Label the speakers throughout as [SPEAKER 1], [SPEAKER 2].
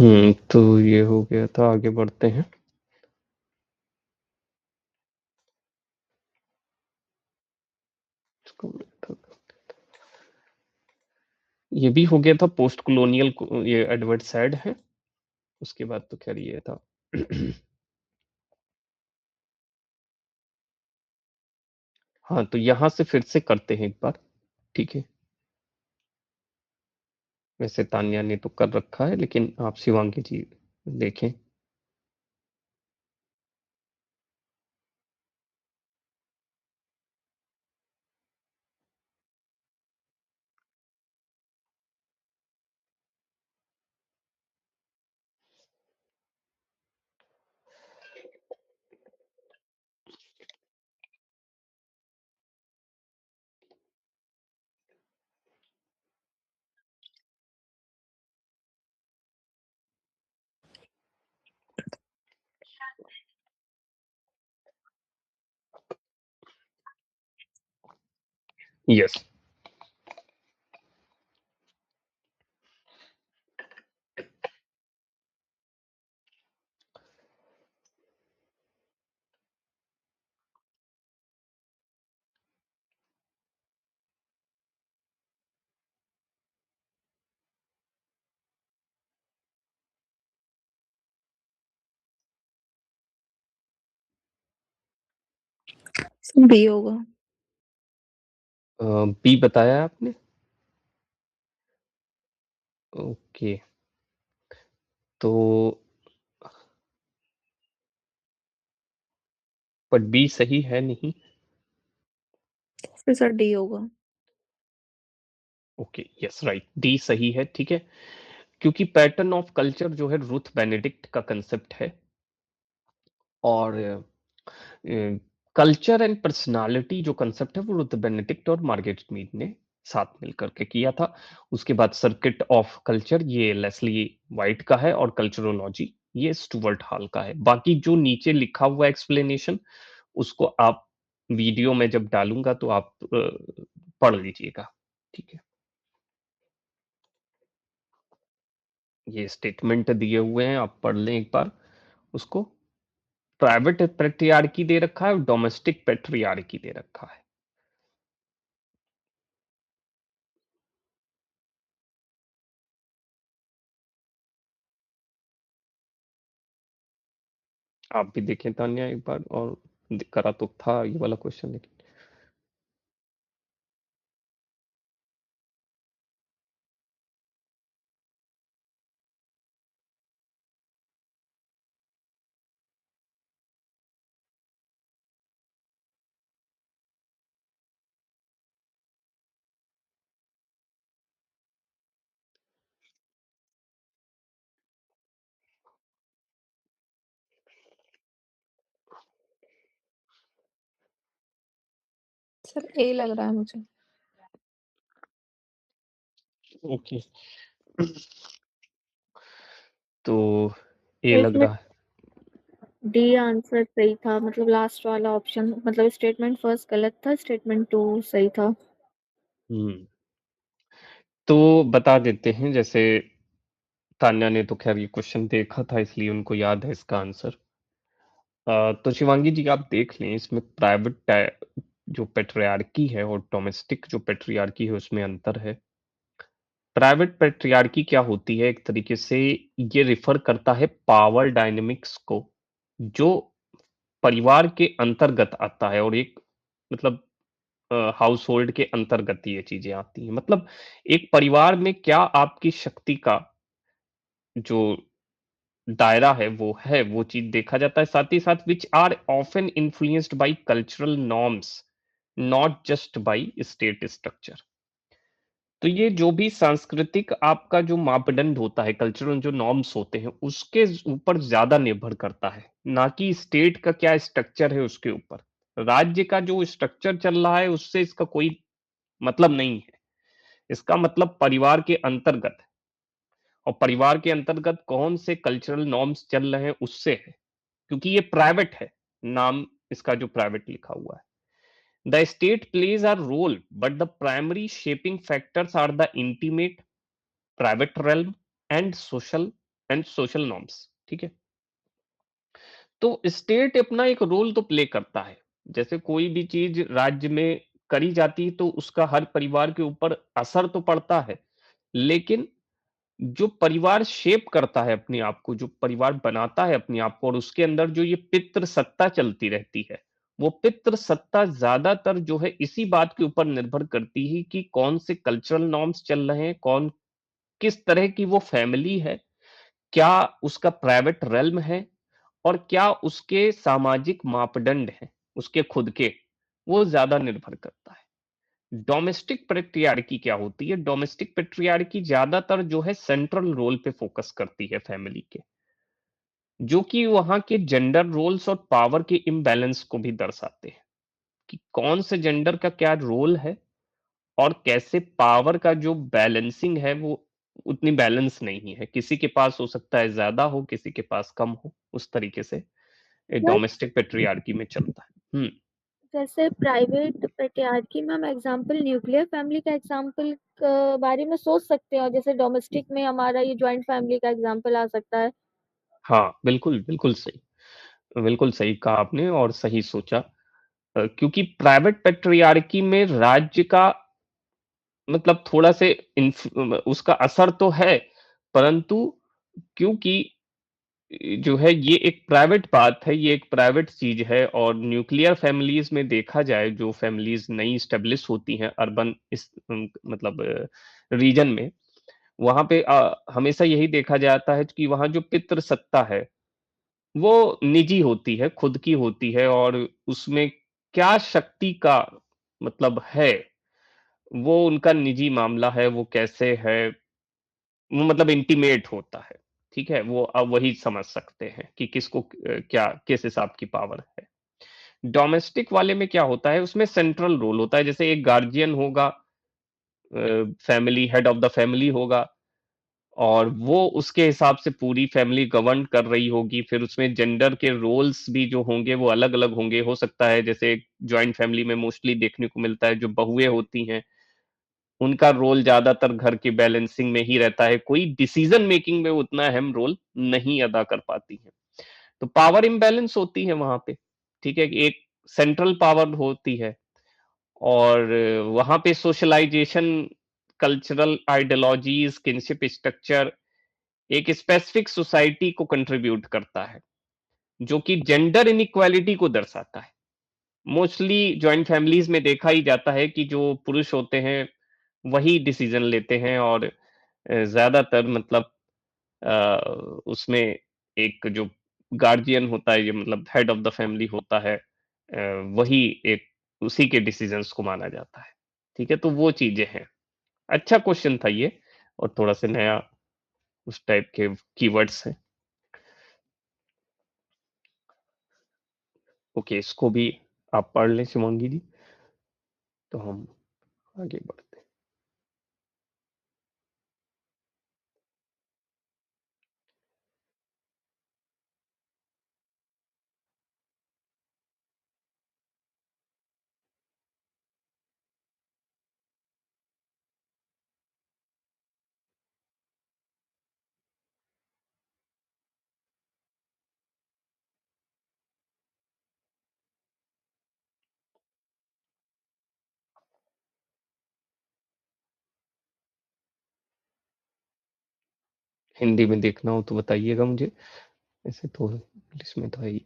[SPEAKER 1] तो ये हो गया था, आगे बढ़ते हैं। ये भी हो गया था पोस्ट कॉलोनियल, ये एडवर्ड सैड है। उसके बाद तो खैर ये था। हाँ, तो यहाँ से फिर से करते हैं एक बार, ठीक है। वैसे तान्या ने तो कर रखा है, लेकिन आप शिवांगी जी देखें। यस।
[SPEAKER 2] बी होगा।
[SPEAKER 1] बी बताया आपने? ओके, तो पर बी सही है नहीं।
[SPEAKER 2] फिर सर डी होगा।
[SPEAKER 1] ओके, यस राइट, डी सही है, ठीक है। क्योंकि पैटर्न ऑफ कल्चर जो है रुथ बेनेडिक्ट का कंसेप्ट है, और कल्चर एंड पर्सनालिटी जो कंसेप्ट है वो रुथ बेनेडिक्ट और मार्गरेट मीड ने साथ मिलकर के किया था। उसके बाद सर्किट ऑफ कल्चर ये लेस्ली वाइट का है, और कल्चरोलॉजी ये स्टुअर्ट हॉल का है। बाकी जो नीचे लिखा हुआ एक्सप्लेनेशन, उसको आप वीडियो में जब डालूंगा तो आप पढ़ लीजिएगा, ठीक है। ये स्टेटमेंट दिए हुए हैं, आप पढ़ लें एक बार उसको। प्राइवेट पेट्रियार्की दे रखा है और डोमेस्टिक पेट्रियार्की दे रखा है। आप भी देखें तान्या एक बार, और करा तो था ये वाला क्वेश्चन, लेकिन
[SPEAKER 2] सर ए लग रहा है मुझे।
[SPEAKER 1] ओके। तो ये लग
[SPEAKER 2] इसमें
[SPEAKER 1] रहा है।
[SPEAKER 2] डी आंसर सही था, मतलब लास्ट वाला ऑप्शन, मतलब स्टेटमेंट फर्स्ट गलत था, स्टेटमेंट 2 सही था।
[SPEAKER 1] हम्म तो बता देते हैं, जैसे तान्या ने तो खैर ये क्वेश्चन देखा था, इसलिए उनको याद है इसका आंसर। तो शिवांगी जी आप देख लें, इसमें प्राइवेट जो पेट्रियार्की है और डोमेस्टिक जो पेट्रियार्की है उसमें अंतर है। प्राइवेट पेट्रियार्की क्या होती है, एक तरीके से ये रिफर करता है पावर डायनेमिक्स को, जो परिवार के अंतर्गत आता है, और एक मतलब हाउस होल्ड के अंतर्गत ये चीजें आती हैं। मतलब एक परिवार में क्या आपकी शक्ति का जो दायरा है वो चीज देखा जाता है। साथ ही साथ which are often influenced by cultural norms, not just by state structure. तो ये जो भी सांस्कृतिक आपका जो मापदंड होता है, कल्चरल जो नॉर्म्स होते हैं, उसके ऊपर ज्यादा निर्भर करता है, ना कि स्टेट का क्या स्ट्रक्चर है उसके ऊपर। राज्य का जो स्ट्रक्चर चल रहा है उससे इसका कोई मतलब नहीं है। इसका मतलब परिवार के अंतर्गत, और परिवार के अंतर्गत कौन से कल्चरल नॉर्म्स चल रहे हैं उससे है, क्योंकि ये प्राइवेट है, नाम इसका जो प्राइवेट लिखा हुआ है। The state plays a role, but the primary shaping factors are the intimate, private realm, and social and social norms, ठीक है? तो स्टेट अपना एक रोल तो प्ले करता है। जैसे कोई भी चीज़ राज्य में करी जाती है तो उसका हर परिवार के ऊपर असर तो पड़ता है। लेकिन जो परिवार शेप करता है अपने आप को, जो परिवार बनाता है अपने आप को और उसके अंदर जो ये पितृ सत्ता चलती रहती है, वो पितृ सत्ता ज़्यादातर जो है इसी बात के ऊपर निर्भर करती है कि कौन से कल्चरल नॉर्म्स चल रहे हैं, कौन किस तरह की वो फैमिली है, क्या उसका प्राइवेट रेल्म है और क्या उसके सामाजिक मापदंड हैं, उसके खुद के, वो ज़्यादा निर्भर करता है। डोमेस्टिक पैट्रियार्की क्या होती है? डोमेस्टिक पैट्रियार्की ज़्यादातर जो है सेंट्रल रोल पे फ़ोकस करती है फैमिली के, जो कि वहाँ के जेंडर रोल्स और पावर के इम्बैलेंस को भी दर्शाते हैं, कि कौन से जेंडर का क्या रोल है और कैसे पावर का जो बैलेंसिंग है वो उतनी बैलेंस नहीं है। किसी के पास हो सकता है ज़्यादा हो, किसी के पास कम हो, उस तरीके से
[SPEAKER 2] यार
[SPEAKER 1] डोमेस्टिक पैट्रियार्की में चलता है।
[SPEAKER 2] जैसे प्राइवेट पैट्रियार्की में हम एग्जांपल न्यूक्लियर फैमिली का एग्जांपल बारे में सोच सकते हैं, और जैसे डोमेस्टिक में हमारा ये जॉइंट फैमिली का एग्जांपल आ सकता है।
[SPEAKER 1] हाँ, बिल्कुल, बिल्कुल सही। बिल्कुल सही कहा आपने और सही सोचा। क्योंकि प्राइवेट पैट्रियार्की में राज्य का मतलब थोड़ा से उसका असर तो है, परंतु क्योंकि जो है ये एक प्राइवेट बात है, ये एक प्राइवेट चीज़ है और न्यूक्लियर फैमिलीज़ में देखा जाए जो फैमिलीज़ नई एस्टेब्लिश होती हैं अर्बन मतलब रीजन में, वहाँ पे हमेशा यही देखा जाता है कि वहाँ जो पितृसत्ता है, वो निजी होती है, खुद की होती है और उसमें क्या शक्ति का मतलब है, वो उनका निजी मामला है, वो कैसे है, वो मतलब इंटीमेट होता है, ठीक है? वो अब वही समझ सकते हैं कि किसको क्या किस हिसाब की पावर है। डोमेस्टिक वाले में क्या होता है, उसमें सेंट्रल रोल होता है, जैसे एक गार्डियन होगा family head of the family होगा और वो उसके हिसाब से पूरी फैमिली गवर्न कर रही होगी, फिर उसमें जेंडर के रोल्स भी जो होंगे वो अलग-अलग होंगे। हो सकता है जैसे जॉइंट फैमिली में मोस्टली देखने को मिलता है जो बहुएँ होती हैं, उनका रोल ज़्यादातर घर के बैलेंसिंग में ही रहता है, कोई डिसीज़न मेकिंग में उतना अहम रोल नहीं अदा कर पाती हैं। तो पावर इम्बैलेंस होती है वहाँ पे, ठीक है? एक सेंट्रल पावर होती है और वहाँ पे सोशलाइज़ेशन, कल्चरल आइडियोलॉजीज़, किनशिप स्ट्रक्चर एक स्पेसिफिक सोसाइटी को कंट्रीब्यूट करता है, जो कि जेंडर इनइक्वालिटी को दर्शाता है। मोस्टली जॉइंट फैमिलीज़ में देखा ही जाता है कि जो पुरुष होते हैं, वही डिसीज़न लेते हैं और ज़्यादातर मतलब उसमें एक जो गार्डियन होता है, ये मतलब हेड ऑफ़ द फैमिली होता है वही एक उसी के डिसीज़न्स को माना जाता है। ठीक है? तो वो चीज़ें हैं। अच्छा क्वेश्चन था ये और थोड़ा-सा नया उस टाइप के कीवर्ड्स हैं। ओके, इसको भी आप पढ़ लें शुभांगी जी, तो हम आगे बढ़ते हैं। हिंदी में देखना हो तो बताइएगा मुझे, ऐसे तो इंग्लिश में तो है ही।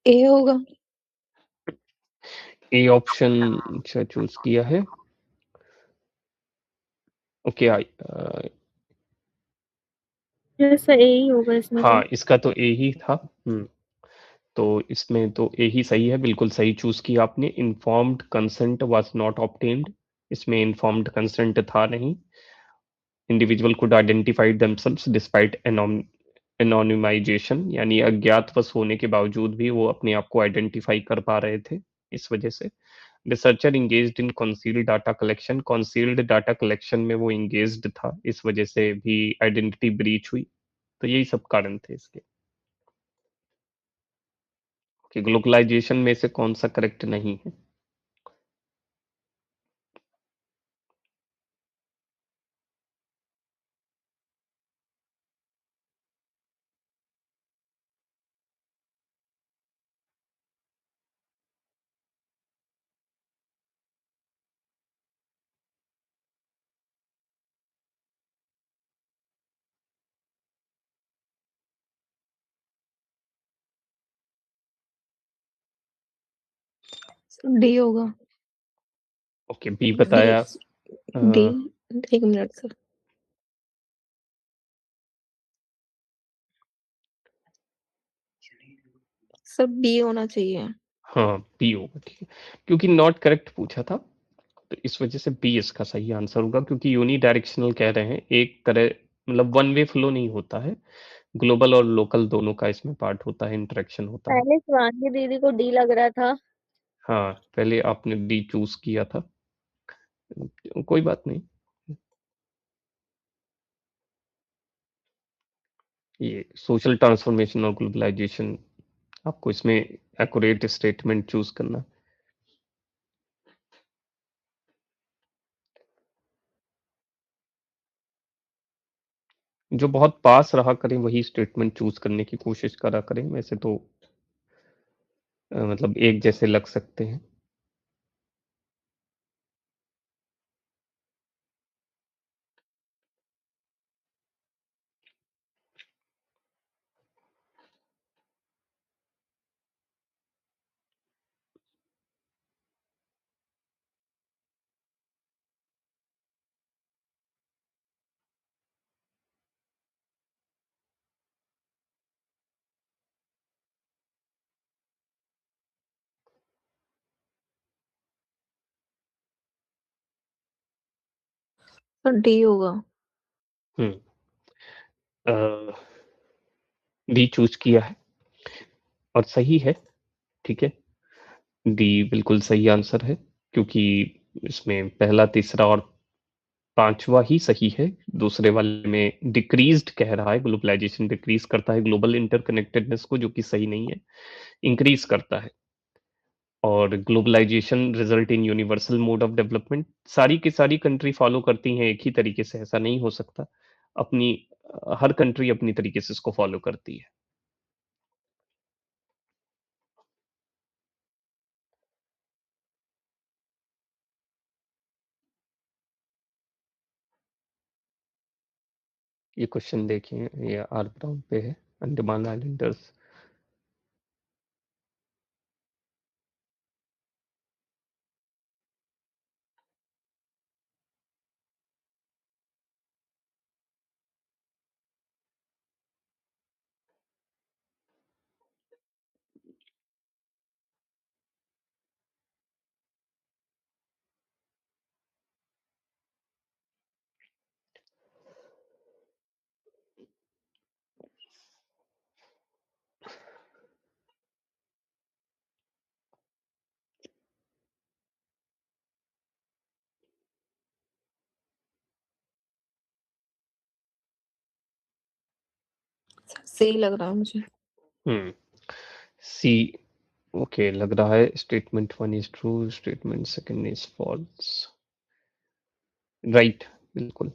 [SPEAKER 2] ए होगा।
[SPEAKER 1] ए ऑप्शन अच्छा चूज़ किया है। ओके
[SPEAKER 2] जैसा यही होगा इसमें तो।
[SPEAKER 1] हाँ, इसका तो ए ही था। तो इसमें तो ए ही सही है, बिल्कुल सही चूज किया आपने। Informed consent was not obtained, इसमें इन्फॉर्म्ड कंसेंट था नहीं। Individual could identify themselves despite anonymization, यानी अज्ञातवश होने के बावजूद भी वो अपने आप को आइडेंटिफाई कर पा रहे थे इस वजह से। Researcher engaged in concealed data collection, concealed data collection में वो इंगेज्ड था, इस वजह से भी आइडेंटिटी ब्रीच हुई। तो यही सब कारण थे इसके। कि ग्लोबलाइजेशन में से कौन सा करेक्ट नहीं है?
[SPEAKER 3] डी होगा।
[SPEAKER 1] Okay, B
[SPEAKER 3] D.
[SPEAKER 1] बताया।
[SPEAKER 3] डी। एक मिनट सर। सर बी होना चाहिए।
[SPEAKER 1] हाँ, बी होगा, ठीक है। क्योंकि नॉट करेक्ट पूछा था, तो इस वजह से बी इसका सही आंसर होगा, क्योंकि यूनी डायरेक्शनल कह रहे हैं, एक तरह मतलब वन वे फ्लो नहीं होता है, ग्लोबल और लोकल दोनों का इसमें पार्ट होता है, इंटरेक्शन होता है।
[SPEAKER 2] पहले शिवांगी दीदी को डी लग रहा था।
[SPEAKER 1] हाँ, पहले आपने डी चूज किया था, कोई बात नहीं। ये सोशल ट्रांसफॉर्मेशन और ग्लोबलाइजेशन, आपको इसमें एक्यूरेट स्टेटमेंट चूज करना। जो बहुत पास रहा करें वही स्टेटमेंट चूज करने की कोशिश करा करें, वैसे तो मतलब एक जैसे लग सकते हैं।
[SPEAKER 3] सर डी होगा।
[SPEAKER 1] हम्म डी चूज किया है और सही है, ठीक है। डी बिल्कुल सही आंसर है, क्योंकि इसमें पहला, तीसरा और पांचवा ही सही है। दूसरे वाले में डिक्रीज्ड कह रहा है, ग्लोबलाइजेशन डिक्रीज करता है ग्लोबल इंटरकनेक्टेडनेस को, जो कि सही नहीं है, इंक्रीज करता है। और globalisation result in universal mode of development, सारी की सारी कंट्री फॉलो करती हैं एक ही तरीके से, ऐसा नहीं हो सकता। अपनी हर कंट्री अपनी तरीके से इसको फॉलो करती है। ये क्वेश्चन देखिए, ये आर ब्राउन पे है, अंडमान आइलैंडर्स।
[SPEAKER 3] सही लग रहा है मुझे।
[SPEAKER 1] हम्म सी। ओके, लग रहा है statement one is true, statement second is false. Right, बिल्कुल।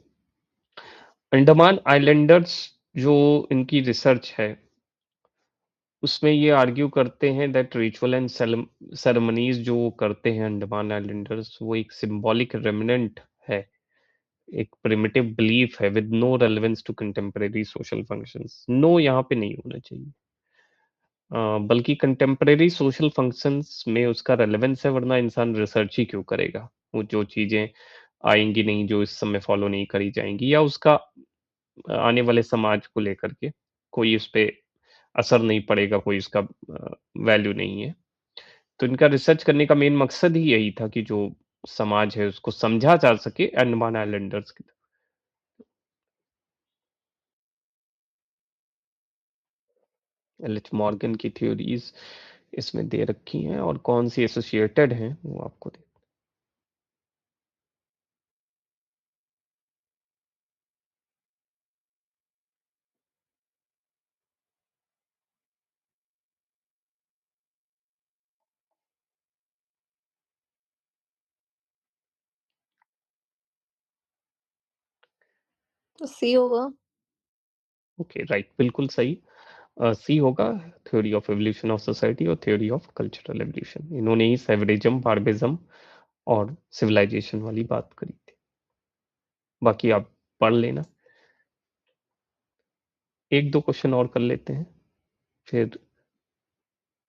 [SPEAKER 1] अंडमान आइलैंडर्स, जो इनकी रिसर्च है, उसमें ये आर्ग्यू करते हैं दैट रिचुअल एंड सेरेमनीज जो करते हैं अंडमान आइलैंडर्स, वो एक सिंबॉलिक रेमिनेंट है, एक प्रिमिटिव बिलीफ है with no relevance to contemporary social functions. No यहाँ पे नहीं होना चाहिए। बल्कि कंटेम्परेरी सोशल फंक्शंस में उसका रेलेवेंस है, वरना इंसान रिसर्च ही क्यों करेगा। वो जो चीजें आएँगी नहीं, जो इस समय फ़ॉलो नहीं करी जाएँगी, या उसका आने वाले समाज को लेकर के कोई उस पे असर नहीं पड़ेगा, कोई उसका वैल्यू नहीं है। तो इनका रिसर्च करने का मेन मकसद ही यही था कि जो समाज है उसको समझा जा सके अंडमान आइलैंडर्स की एलिस मॉर्गन की थ्योरीज़ इसमें दे रखी हैं, और कौन-सी एसोसिएटेड हैं, वो आपको दे
[SPEAKER 3] तो सी होगा।
[SPEAKER 1] ओके, राइट, बिल्कुल सही। सी होगा, theory of evolution of society और थ्योरी ऑफ कल्चरल एवोल्यूशन। इन्होंने ही सैवरेज़म, बार्बरिज़म और सिविलाइज़ेशन वाली बात करी थी। बाकी आप पढ़ लेना। 1-2 क्वेश्चन और कर लेते हैं, फिर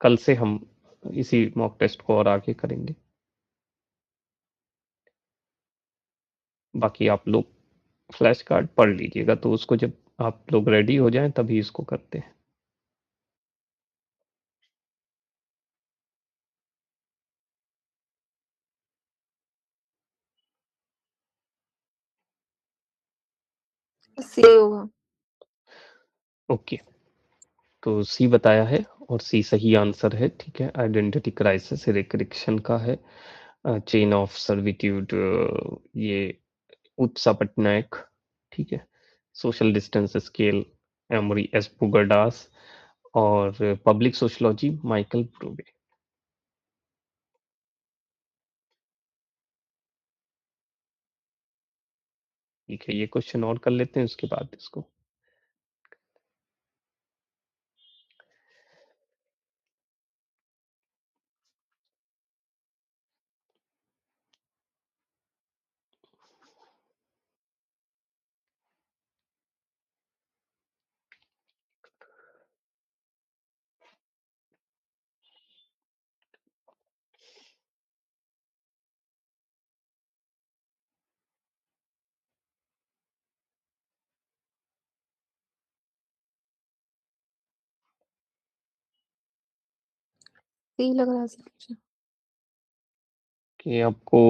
[SPEAKER 1] कल से हम इसी मॉक टेस्ट को और आगे करेंगे। बाकी आप लोग फ्लैश कार्ड पढ़ लीजिएगा, तो उसको जब आप लोग रेडी हो जाएँ तभी इसको करते हैं।
[SPEAKER 3] सी होगा।
[SPEAKER 1] ओके, तो सी बताया है और सी सही आंसर है, ठीक है। आइडेंटिटी क्राइसिस रिक रिक्शन का है। चेन ऑफ सर्विट्यूड, ये उत्सा पटनायक, ठीक है। सोशल डिस्टेंस स्केल, एमोरी एस पुगरडास, और पब्लिक सोशियोलॉजी माइकल ब्रूवे। ठीक है, ये क्वेश्चन और कर लेते हैं, उसके बाद इसको
[SPEAKER 3] सी लग रहा है सर मुझे।
[SPEAKER 1] कि आपको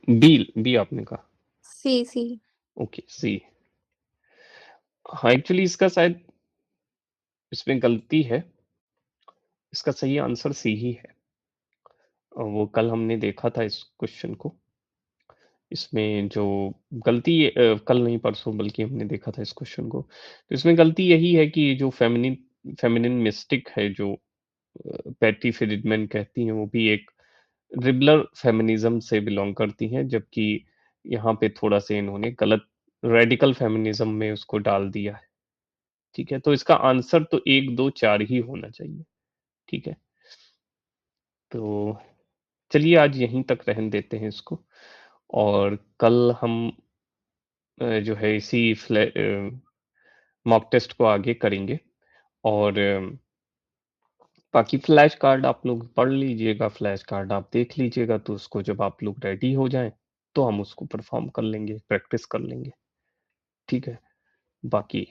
[SPEAKER 1] बी बी आपने कहा।
[SPEAKER 3] सी सी।
[SPEAKER 1] ओके, सी। हाँ, एक्चुअली इसका शायद इसमें गलती है। इसका सही आंसर सी ही है। वो कल हमने देखा था इस क्वेश्चन को। इसमें जो गलती कल नहीं परसों बल्कि हमने देखा था इस क्वेश्चन को। तो इसमें गलती यही है कि जो फेमिनिन मिस्टिक है, जो पैटी फ्रीडमैन कहती हैं, वो भी एक लिबरल फेमिनिज्म से बिलॉन्ग करती हैं, जबकि यहाँ पे थोड़ा-सा इन्होंने गलत रेडिकल फेमिनिज्म में उसको डाल दिया है। ठीक है? तो इसका आंसर तो 1, 2, 4 ही होना चाहिए। ठीक है? तो चलिए आज यहीं तक रहने देते हैं इसको, और कल हम जो है इसी मॉक टेस्ट को आगे करेंगे, और बाकी फ्लैश कार्ड आप लोग पढ़ लीजिएगा, फ्लैश कार्ड आप देख लीजिएगा, तो उसको जब आप लोग रेडी हो जाएँ, तो हम उसको परफ़ॉर्म कर लेंगे, प्रैक्टिस कर लेंगे। ठीक है? बाकी